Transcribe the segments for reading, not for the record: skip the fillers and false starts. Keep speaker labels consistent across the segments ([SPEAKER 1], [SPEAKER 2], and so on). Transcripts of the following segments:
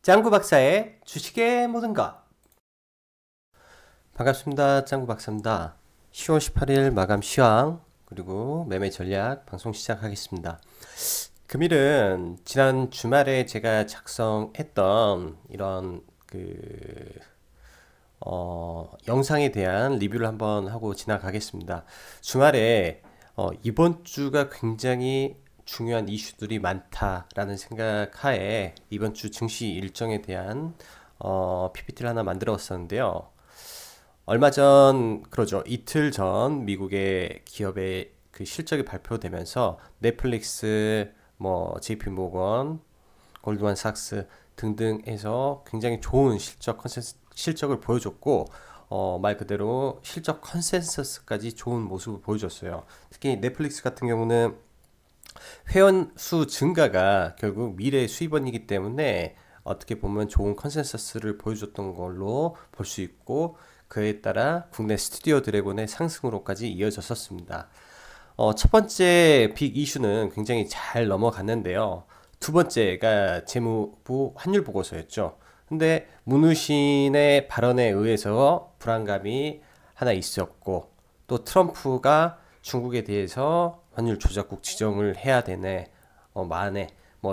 [SPEAKER 1] 짱구 박사의 주식의 모든 것. 반갑습니다. 짱구 박사입니다. 10월 18일 마감 시황 그리고 매매 전략 방송 시작하겠습니다. 금일은 지난 주말에 제가 작성했던 이런 영상에 대한 리뷰를 한번 하고 지나가겠습니다. 주말에 이번 주가 굉장히 중요한 이슈들이 많다라는 생각하에 이번 주 증시 일정에 대한 PPT를 하나 만들었었는데요. 얼마 전, 그러죠. 이틀 전 미국의 기업의 그 실적이 발표되면서 넷플릭스, JP모건, 골드만삭스 등등 해서 굉장히 좋은 실적을 보여줬고, 말 그대로 실적 컨센서스까지 좋은 모습을 보여줬어요. 특히 넷플릭스 같은 경우는 회원 수 증가가 결국 미래의 수입원이기 때문에 어떻게 보면 좋은 컨센서스를 보여줬던 걸로 볼 수 있고, 그에 따라 국내 스튜디오 드래곤의 상승으로까지 이어졌었습니다. 첫 번째 빅 이슈는 굉장히 잘 넘어갔는데요. 두 번째가 재무부 환율 보고서였죠. 근데 문우신의 발언에 의해서 불안감이 하나 있었고, 또 트럼프가 중국에 대해서 환율 조작국 지정을 해야 되네, 만에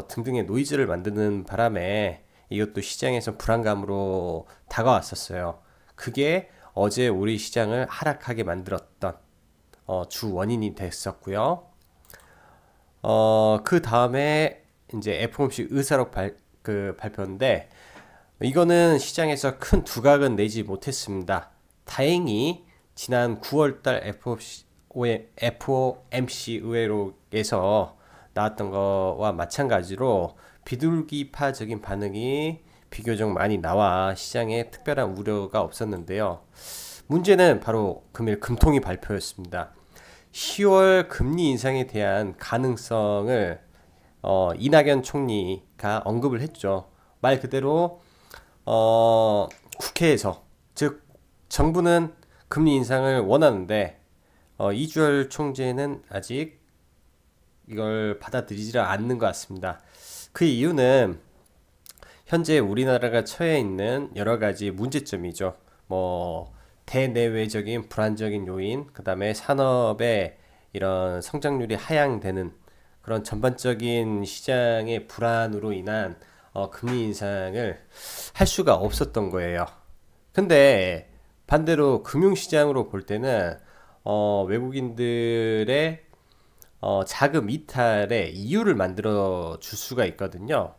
[SPEAKER 1] 등등의 노이즈를 만드는 바람에 이것도 시장에서 불안감으로 다가왔었어요. 그게 어제 우리 시장을 하락하게 만들었던 주 원인이 됐었고요. 그 다음에 이제 FOMC 의사록 발표인데, 이거는 시장에서 큰 두각은 내지 못했습니다. 다행히 지난 9월달 FOMC 의회록에서 나왔던 거와 마찬가지로 비둘기파적인 반응이 비교적 많이 나와 시장에 특별한 우려가 없었는데요. 문제는 바로 금일 금통위 발표였습니다. 10월 금리 인상에 대한 가능성을 이낙연 총리가 언급을 했죠. 말 그대로 국회에서, 즉 정부는 금리 인상을 원하는데 이주열 총재는 아직 이걸 받아들이지 않는 것 같습니다. 그 이유는 현재 우리나라가 처해 있는 여러 가지 문제점이죠. 대내외적인 불안적인 요인, 그 다음에 산업의 이런 성장률이 하향되는 그런 전반적인 시장의 불안으로 인한 금리 인상을 할 수가 없었던 거예요. 근데 반대로 금융시장으로 볼 때는 외국인들의 자금 이탈의 이유를 만들어 줄 수가 있거든요.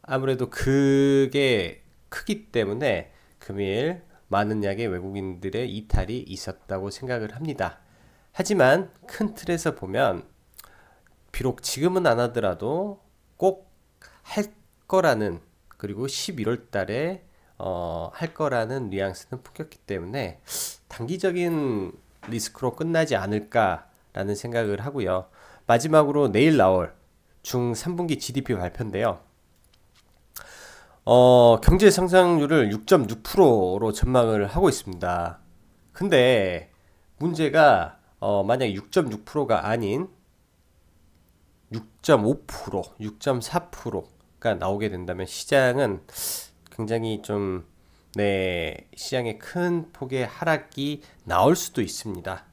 [SPEAKER 1] 아무래도 그게 크기 때문에 금일 많은 양의 외국인들의 이탈이 있었다고 생각을 합니다. 하지만 큰 틀에서 보면 비록 지금은 안 하더라도 꼭 할 거라는, 그리고 11월 달에 할 거라는 뉘앙스는 풍겼기 때문에 단기적인 리스크로 끝나지 않을까라는 생각을 하고요. 마지막으로 내일 나올 중 3분기 GDP 발표인데요. 경제 성장률을 6.6%로 전망을 하고 있습니다. 근데 문제가 만약 6.6%가 아닌 6.5%, 6.4%가 나오게 된다면 시장은 굉장히 시장에 큰 폭의 하락이 나올 수도 있습니다.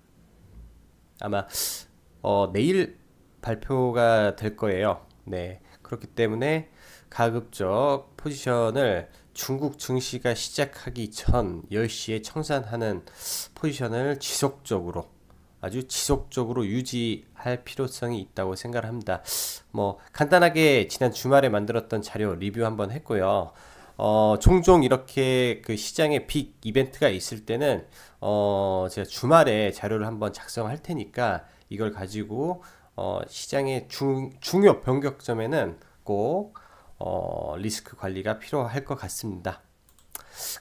[SPEAKER 1] 아마 내일 발표가 될 거예요. 네, 그렇기 때문에 가급적 포지션을 중국 증시가 시작하기 전 10시에 청산하는 포지션을 아주 지속적으로 유지할 필요성이 있다고 생각을 합니다. 간단하게 지난 주말에 만들었던 자료 리뷰 한번 했고요. 종종 이렇게 그 시장에 빅 이벤트가 있을 때는 제가 주말에 자료를 한번 작성할 테니까 이걸 가지고 시장의 중요 변격점에는 꼭 리스크 관리가 필요할 것 같습니다.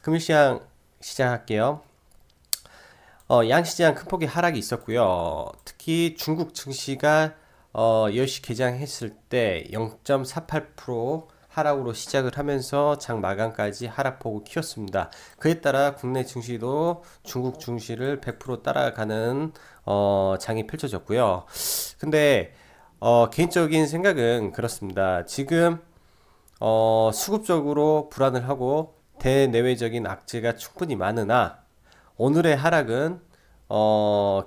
[SPEAKER 1] 금일시장 시작할게요. 양시장 큰 폭의 하락이 있었고요. 특히 중국 증시가 10시 개장했을 때 0.48% 하락으로 시작을 하면서 장 마감까지 하락폭을 키웠습니다. 그에 따라 국내 증시도 중국 증시를 100% 따라가는 장이 펼쳐졌고요. 근데 개인적인 생각은 그렇습니다. 지금 수급적으로 불안을 하고 대내외적인 악재가 충분히 많으나 오늘의 하락은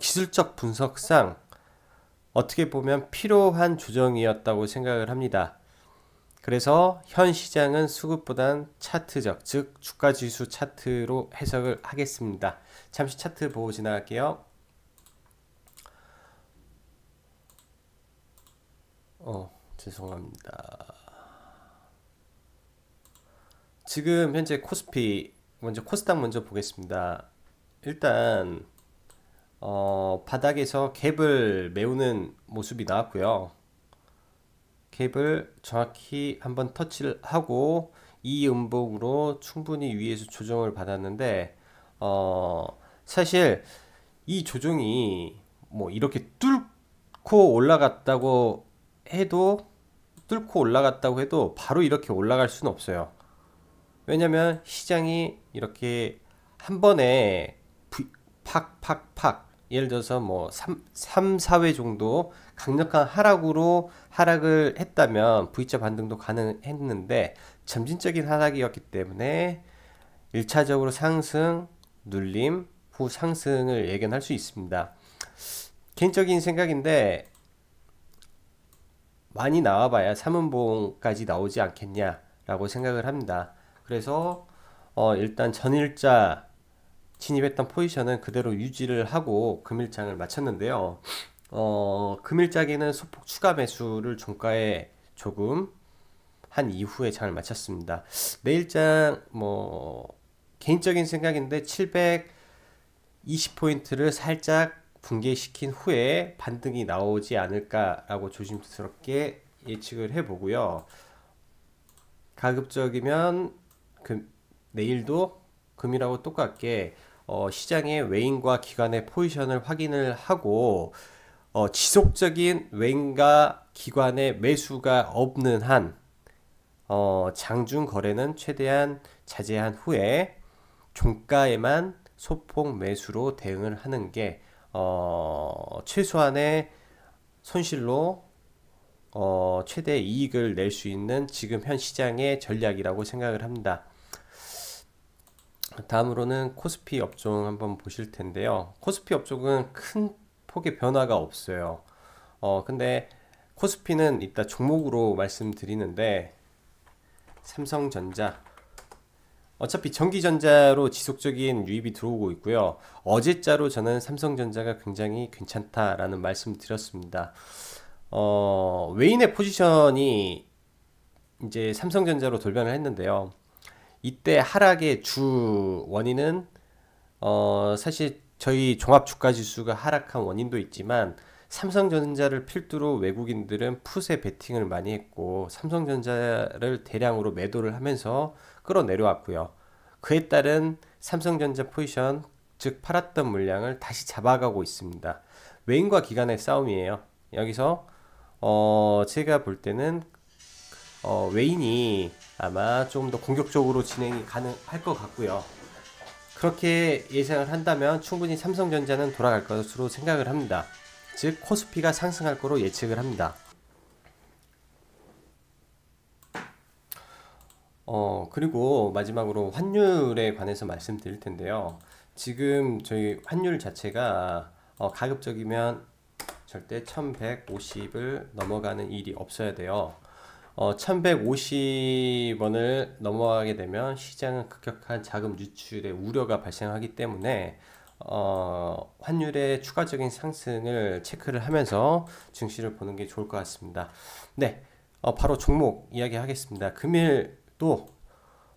[SPEAKER 1] 기술적 분석상 어떻게 보면 필요한 조정이었다고 생각을 합니다. 그래서 현 시장은 수급보단 차트적, 즉 주가지수 차트로 해석을 하겠습니다. 잠시 차트 보고 지나갈게요. 죄송합니다. 지금 현재 코스피 먼저 코스닥 먼저 보겠습니다. 일단 바닥에서 갭을 메우는 모습이 나왔고요. 갭을 정확히 한번 터치를 하고 이 음봉으로 충분히 위에서 조정을 받았는데 사실 이 조정이 뭐 이렇게 뚫고 올라갔다고 해도 바로 이렇게 올라갈 수는 없어요. 왜냐면 시장이 이렇게 한 번에 팍팍팍 예를 들어서 뭐 3, 4회 정도 강력한 하락으로 하락을 했다면 V자 반등도 가능했는데 점진적인 하락이었기 때문에 1차적으로 상승, 눌림, 후 상승을 예견할 수 있습니다. 개인적인 생각인데 많이 나와봐야 3음봉까지 나오지 않겠냐라고 생각을 합니다. 그래서 일단 전일자 진입했던 포지션은 그대로 유지를 하고 금일장을 마쳤는데요. 금일장에는 소폭 추가 매수를 종가에 조금 한 이후에 장을 마쳤습니다. 내일장 뭐 개인적인 생각인데 720포인트를 살짝 붕괴시킨 후에 반등이 나오지 않을까라고 조심스럽게 예측을 해보고요. 가급적이면 내일도 금일하고 똑같게 시장의 외인과 기관의 포지션을 확인을 하고 지속적인 외인과 기관의 매수가 없는 한 장중 거래는 최대한 자제한 후에 종가에만 소폭 매수로 대응을 하는 게 최소한의 손실로 최대 이익을 낼 수 있는 지금 현 시장의 전략이라고 생각을 합니다. 다음으로는 코스피 업종 한번 보실 텐데요. 코스피 업종은 큰 폭의 변화가 없어요. 근데 코스피는 이따 종목으로 말씀드리는데 삼성전자 어차피 전기전자로 지속적인 유입이 들어오고 있고요. 어제자로 저는 삼성전자가 굉장히 괜찮다라는 말씀 드렸습니다. 외인의 포지션이 이제 삼성전자로 돌변을 했는데요. 이때 하락의 주 원인은 사실 저희 종합주가지수가 하락한 원인도 있지만 삼성전자를 필두로 외국인들은 풋에 베팅을 많이 했고 삼성전자를 대량으로 매도를 하면서 끌어내려왔고요. 그에 따른 삼성전자 포지션 즉 팔았던 물량을 다시 잡아가고 있습니다. 외인과 기관의 싸움이에요. 여기서 제가 볼 때는 외인이 아마 좀 더 공격적으로 진행이 가능할 것 같고요. 그렇게 예상을 한다면 충분히 삼성전자는 돌아갈 것으로 생각을 합니다. 즉 코스피가 상승할 거로 예측을 합니다. 그리고 마지막으로 환율에 관해서 말씀드릴 텐데요. 지금 저희 환율 자체가 가급적이면 절대 1150을 넘어가는 일이 없어야 돼요. 1150원을 넘어가게 되면 시장은 급격한 자금 유출의 우려가 발생하기 때문에 환율의 추가적인 상승을 체크를 하면서 증시를 보는 게 좋을 것 같습니다. 네, 바로 종목 이야기 하겠습니다. 금일도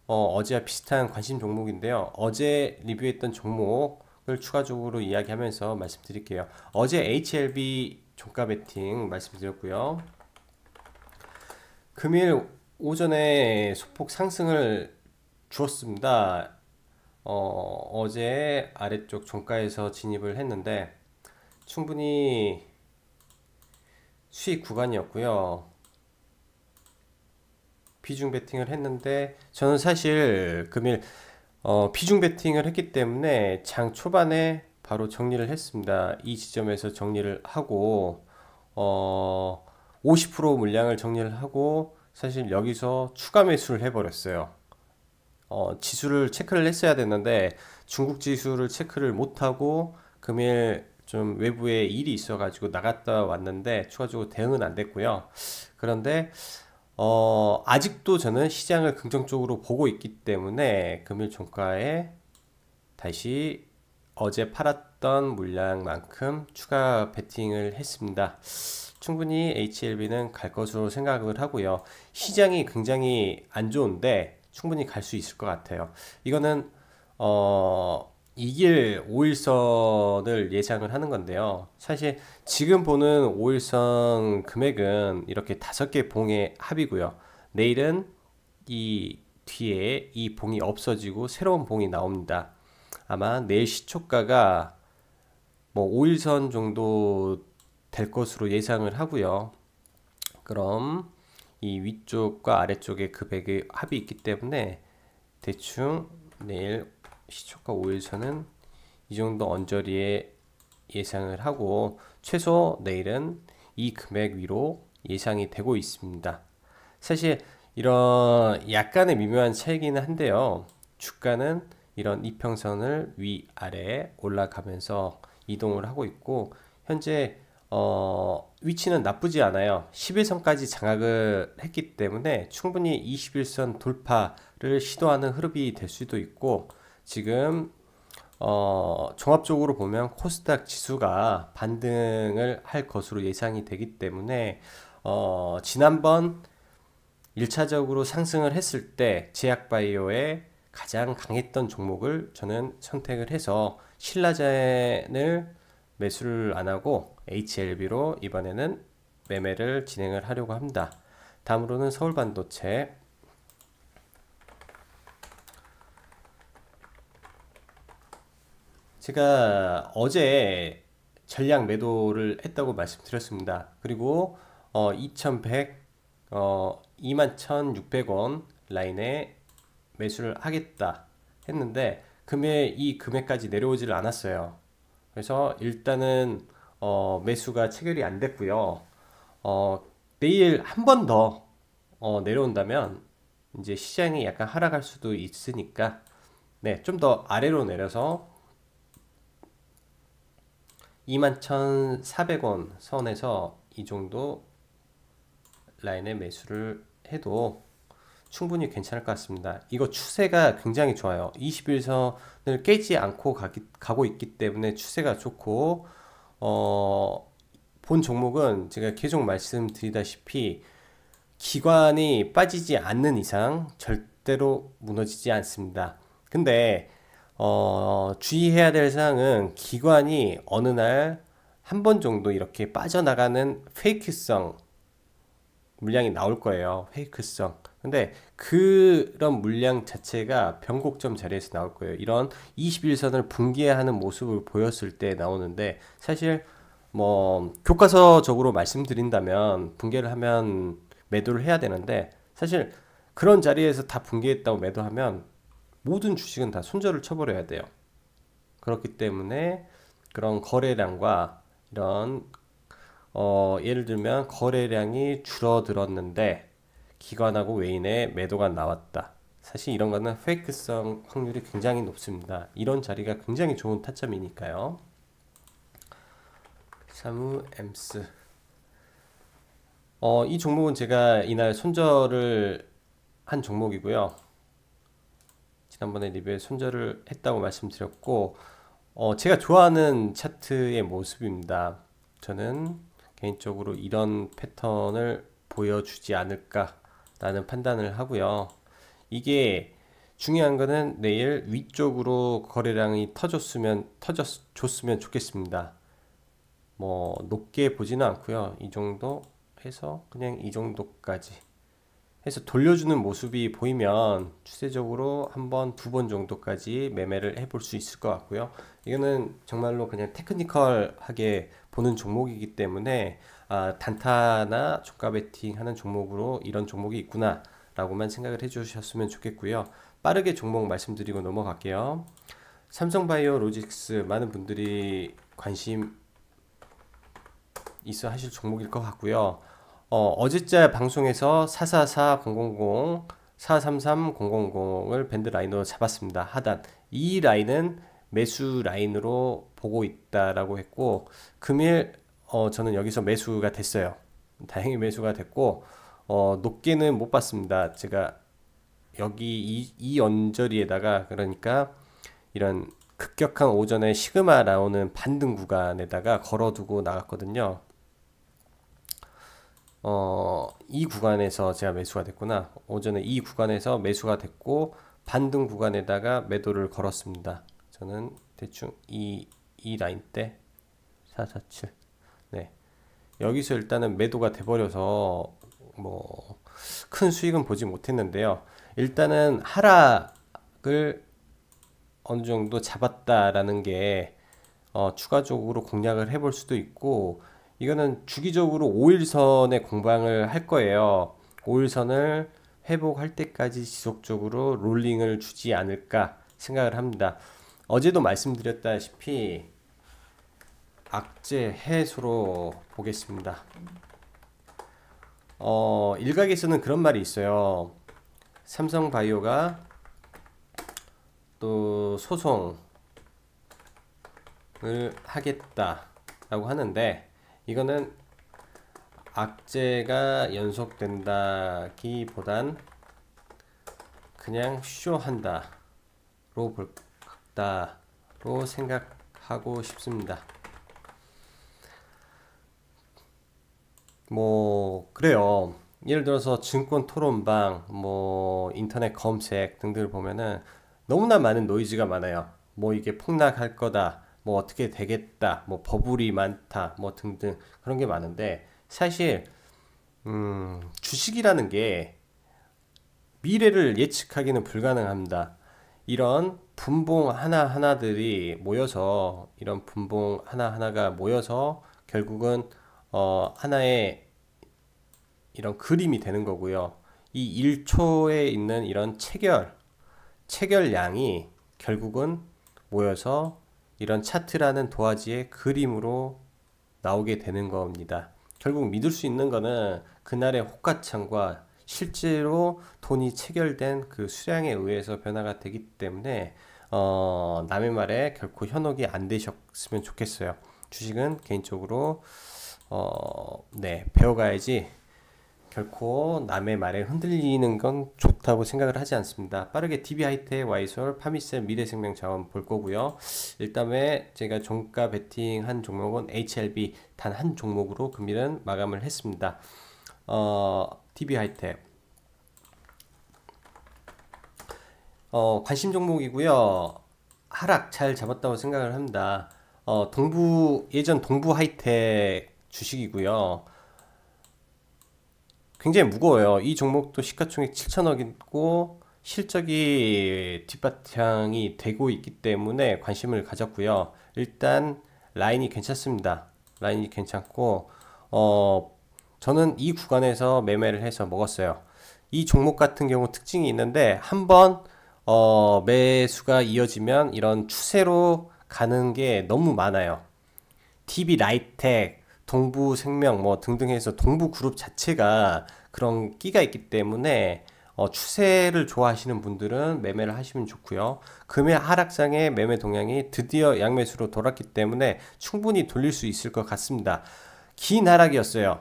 [SPEAKER 1] 어제와 비슷한 관심 종목인데요. 어제 리뷰했던 종목을 추가적으로 이야기하면서 말씀드릴게요. 어제 HLB 종가 베팅 말씀드렸고요. 금일 오전에 소폭 상승을 주었습니다. 어제 아래쪽 종가에서 진입을 했는데 충분히 수익 구간이었고요. 비중 베팅을 했는데 저는 사실 금일 비중 베팅을 했기 때문에 장 초반에 바로 정리를 했습니다. 이 지점에서 정리를 하고 50% 물량을 정리를 하고 사실 여기서 추가 매수를 해버렸어요. 지수를 체크를 했어야 됐는데 중국 지수를 체크를 못하고 금일 좀 외부에 일이 있어가지고 나갔다 왔는데 추가적으로 대응은 안 됐고요. 그런데 아직도 저는 시장을 긍정적으로 보고 있기 때문에 금일 종가에 다시 어제 팔았던 물량만큼 추가 베팅을 했습니다. 충분히 HLB는 갈 것으로 생각을 하고요. 시장이 굉장히 안 좋은데 충분히 갈 수 있을 것 같아요. 이거는 이길 5일선을 예상을 하는 건데요. 사실 지금 보는 5일선 금액은 이렇게 5개 봉의 합이고요. 내일은 이 뒤에 이 봉이 없어지고 새로운 봉이 나옵니다. 아마 내일 시초가가 뭐 5일선 정도 될 것으로 예상을 하고요. 그럼 이 위쪽과 아래쪽에 금액의 합이 있기 때문에 대충 내일 시초가 5일선은 이 정도 언저리에 예상을 하고 최소 내일은 이 금액 위로 예상이 되고 있습니다. 사실 이런 약간의 미묘한 차이기는 한데요. 주가는 이런 이평선을 위아래 올라가면서 이동을 하고 있고 현재 위치는 나쁘지 않아요. 11선까지 장악을 했기 때문에 충분히 21선 돌파를 시도하는 흐름이 될 수도 있고 지금 종합적으로 보면 코스닥 지수가 반등을 할 것으로 예상이 되기 때문에 지난번 1차적으로 상승을 했을 때 제약바이오의 가장 강했던 종목을 저는 선택을 해서 신라젠을 매수를 안하고 HLB로 이번에는 매매를 진행을 하려고 합니다. 다음으로는 서울반도체. 제가 어제 전량 매도를 했다고 말씀드렸습니다. 그리고 2100 21,600원 라인에 매수를 하겠다 했는데 이 금액까지 내려오지를 않았어요. 그래서 일단은 매수가 체결이 안 됐고요. 내일 한 번 더 내려온다면 이제 시장이 약간 하락할 수도 있으니까 네, 좀 더 아래로 내려서 21,400원 선에서 이 정도 라인에 매수를 해도 충분히 괜찮을 것 같습니다. 이거 추세가 굉장히 좋아요. 21선을 깨지 않고 가고 있기 때문에 추세가 좋고 본 종목은 제가 계속 말씀드리다시피 기관이 빠지지 않는 이상 절대로 무너지지 않습니다. 근데 주의해야 될 사항은 기관이 어느 날 한 번 정도 이렇게 빠져나가는 페이크성 물량이 나올 거예요. 페이크성. 근데 그런 물량 자체가 변곡점 자리에서 나올 거예요. 이런 21선을 붕괴하는 모습을 보였을 때 나오는데 사실 뭐 교과서적으로 말씀드린다면 붕괴를 하면 매도를 해야 되는데 사실 그런 자리에서 다 붕괴했다고 매도하면 모든 주식은 다 손절을 쳐버려야 돼요. 그렇기 때문에 그런 거래량과 이런 예를 들면 거래량이 줄어들었는데 기관하고 외인의 매도가 나왔다. 사실 이런 거는 페이크성 확률이 굉장히 높습니다. 이런 자리가 굉장히 좋은 타점이니까요. 사무엠스 이 종목은 제가 이날 손절을 한 종목이고요. 지난번에 리뷰에 손절을 했다고 말씀드렸고 제가 좋아하는 차트의 모습입니다. 저는 개인적으로 이런 패턴을 보여주지 않을까라는 판단을 하고요. 이게 중요한 거는 내일 위쪽으로 거래량이 터졌으면 좋겠습니다. 뭐 높게 보지는 않고요. 이 정도 해서 그냥 이 정도까지 해서 돌려주는 모습이 보이면 추세적으로 한 번, 두 번 정도까지 매매를 해볼 수 있을 것 같고요. 이거는 정말로 그냥 테크니컬하게 보는 종목이기 때문에 단타나 종가 베팅 하는 종목으로 이런 종목이 있구나 라고만 생각을 해주셨으면 좋겠고요. 빠르게 종목 말씀드리고 넘어갈게요. 삼성바이오로직스 많은 분들이 관심 있어 하실 종목일 것 같고요. 어제자 방송에서 444000, 433000을 밴드 라인으로 잡았습니다. 하단. 이 라인은 매수 라인으로 보고 있다라고 했고, 금일 저는 여기서 매수가 됐어요. 다행히 매수가 됐고, 높게는 못 봤습니다. 제가 여기 이 언저리에다가, 그러니까 이런 급격한 오전에 시그마 나오는 반등 구간에다가 걸어두고 나갔거든요. 이 구간에서 제가 매수가 됐구나. 오전에 이 구간에서 매수가 됐고, 반등 구간에다가 매도를 걸었습니다. 저는 대충 이 라인 때 447. 네. 여기서 일단은 매도가 돼버려서 뭐 큰 수익은 보지 못했는데요. 일단은 하락을 어느 정도 잡았다라는 게 추가적으로 공략을 해볼 수도 있고, 이거는 주기적으로 5일선에 공방을 할 거예요. 5일선을 회복할 때까지 지속적으로 롤링을 주지 않을까 생각을 합니다. 어제도 말씀드렸다시피 악재 해소로 보겠습니다. 일각에서는 그런 말이 있어요. 삼성바이오가 또 소송을 하겠다라고 하는데, 이거는 악재가 연속된다기보단 그냥 쇼한다로 볼다로 생각하고 싶습니다. 뭐 그래요. 예를 들어서 증권 토론방, 뭐 인터넷 검색 등등을 보면은 너무나 많은 노이즈가 많아요. 뭐 이게 폭락할 거다, 뭐 어떻게 되겠다, 뭐 버블이 많다, 뭐 등등 그런 게 많은데, 사실 주식이라는 게 미래를 예측하기는 불가능합니다. 이런 분봉 하나하나들이 모여서, 이런 분봉 하나하나가 모여서 결국은 하나의 이런 그림이 되는 거고요. 이 1초에 있는 이런 체결량이 결국은 모여서 이런 차트라는 도화지의 그림으로 나오게 되는 겁니다. 결국 믿을 수 있는 거는 그날의 호가창과 실제로 돈이 체결된 그 수량에 의해서 변화가 되기 때문에 남의 말에 결코 현혹이 안 되셨으면 좋겠어요. 주식은 개인적으로 네, 배워가야지 결코 남의 말에 흔들리는 건 좋다고 생각을 하지 않습니다. 빠르게 DB하이텍, 와이솔, 파미셀, 미래생명자원 볼 거고요. 일단에 제가 종가 베팅 한 종목은 HLB 단 한 종목으로 금일은 마감을 했습니다. DB하이텍 관심 종목이고요. 하락 잘 잡았다고 생각을 합니다. 예전 동부하이텍 주식이고요. 굉장히 무거워요. 이 종목도 시가총액 7천억이고 실적이 뒷바탕이 되고 있기 때문에 관심을 가졌고요. 일단 라인이 괜찮습니다. 라인이 괜찮고 저는 이 구간에서 매매를 해서 먹었어요. 이 종목 같은 경우 특징이 있는데, 한번 매수가 이어지면 이런 추세로 가는 게 너무 많아요. DB라이텍, 동부생명 뭐 등등 해서 동부그룹 자체가 그런 끼가 있기 때문에 추세를 좋아하시는 분들은 매매를 하시면 좋고요. 금일 하락장의 매매 동향이 드디어 양매수로 돌았기 때문에 충분히 돌릴 수 있을 것 같습니다. 긴 하락이었어요.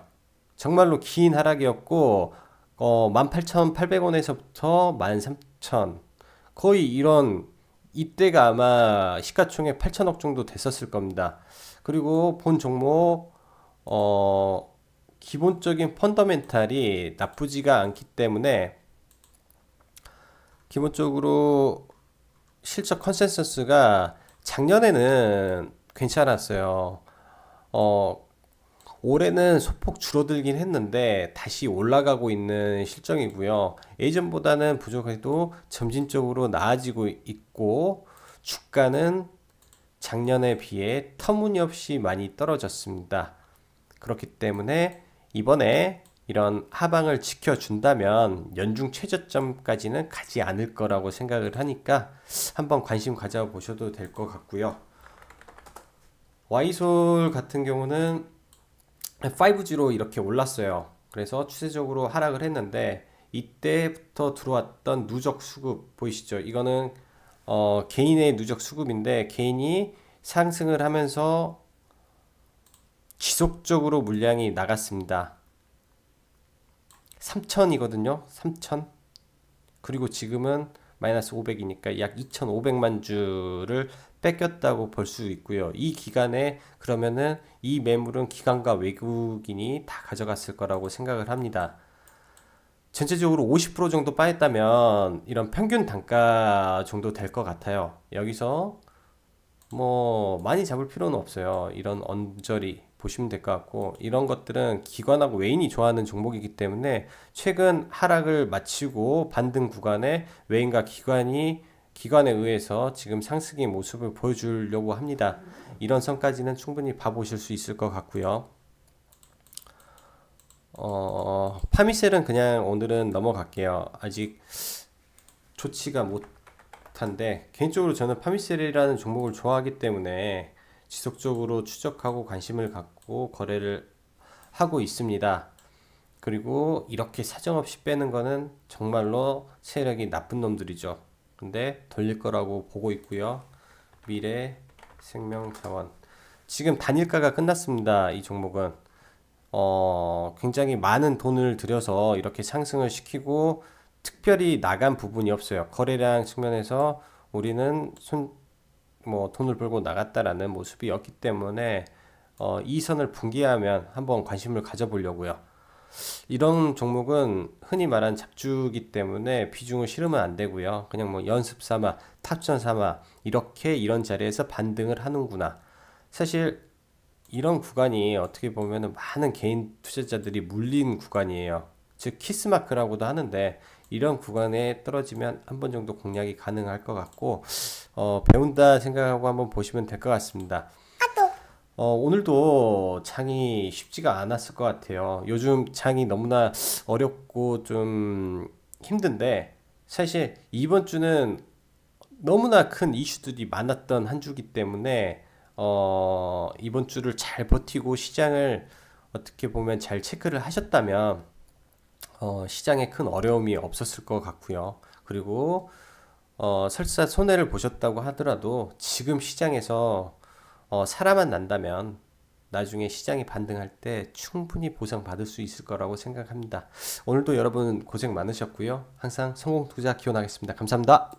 [SPEAKER 1] 정말로 긴 하락이었고 18,800원에서부터 13,000, 거의 이때가 아마 시가총액 8천억 정도 됐었을 겁니다. 그리고 본 종목 기본적인 펀더멘탈이 나쁘지가 않기 때문에 기본적으로 실적 컨센서스가 작년에는 괜찮았어요. 올해는 소폭 줄어들긴 했는데 다시 올라가고 있는 실정이고요. 예전보다는 부족해도 점진적으로 나아지고 있고, 주가는 작년에 비해 터무니없이 많이 떨어졌습니다. 그렇기 때문에 이번에 이런 하방을 지켜준다면 연중 최저점까지는 가지 않을 거라고 생각을 하니까 한번 관심 가져보셔도 될 것 같고요. 와이솔 같은 경우는 5G로 이렇게 올랐어요. 그래서 추세적으로 하락을 했는데 이때부터 들어왔던 누적 수급 보이시죠? 이거는 개인의 누적 수급인데 개인이 상승을 하면서 지속적으로 물량이 나갔습니다. 3천이거든요. 3천. 그리고 지금은 마이너스 500이니까 약 2,500만 주를 뺏겼다고 볼 수 있고요. 이 기간에 그러면은 이 매물은 기관과 외국인이 다 가져갔을 거라고 생각을 합니다. 전체적으로 50% 정도 빠졌다면 이런 평균 단가 정도 될 것 같아요. 여기서 뭐 많이 잡을 필요는 없어요. 이런 언저리 보시면 될 것 같고, 이런 것들은 기관하고 외인이 좋아하는 종목이기 때문에 최근 하락을 마치고 반등 구간에 외인과 기관에 의해서 지금 상승의 모습을 보여주려고 합니다. 이런 선까지는 충분히 봐보실 수 있을 것 같고요. 파미셀은 그냥 오늘은 넘어갈게요. 아직 좋지가 못한데, 개인적으로 저는 파미셀이라는 종목을 좋아하기 때문에 지속적으로 추적하고 관심을 갖고 거래를 하고 있습니다. 그리고 이렇게 사정없이 빼는 거는 정말로 세력이 나쁜 놈들이죠. 근데 돌릴 거라고 보고 있고요. 미래 생명자원, 지금 단일가가 끝났습니다. 이 종목은 굉장히 많은 돈을 들여서 이렇게 상승을 시키고 특별히 나간 부분이 없어요. 거래량 측면에서 우리는 돈을 벌고 나갔다라는 모습이었기 때문에 이 선을 붕괴하면 한번 관심을 가져보려고요. 이런 종목은 흔히 말하는 잡주기 때문에 비중을 실으면 안 되고요. 그냥 뭐 연습 삼아, 탑전 삼아 이렇게 이런 자리에서 반등을 하는구나. 사실 이런 구간이 어떻게 보면 많은 개인 투자자들이 물린 구간이에요. 즉 키스마크라고도 하는데, 이런 구간에 떨어지면 한 번 정도 공략이 가능할 것 같고 배운다 생각하고 한번 보시면 될 것 같습니다. 오늘도 장이 쉽지가 않았을 것 같아요. 요즘 장이 너무나 어렵고 좀 힘든데, 사실 이번 주는 너무나 큰 이슈들이 많았던 한 주기 때문에 이번 주를 잘 버티고 시장을 어떻게 보면 잘 체크를 하셨다면 시장에 큰 어려움이 없었을 것 같고요. 그리고 설사 손해를 보셨다고 하더라도 지금 시장에서 살아만 난다면 나중에 시장이 반등할 때 충분히 보상받을 수 있을 거라고 생각합니다. 오늘도 여러분 고생 많으셨고요. 항상 성공 투자 기원하겠습니다. 감사합니다.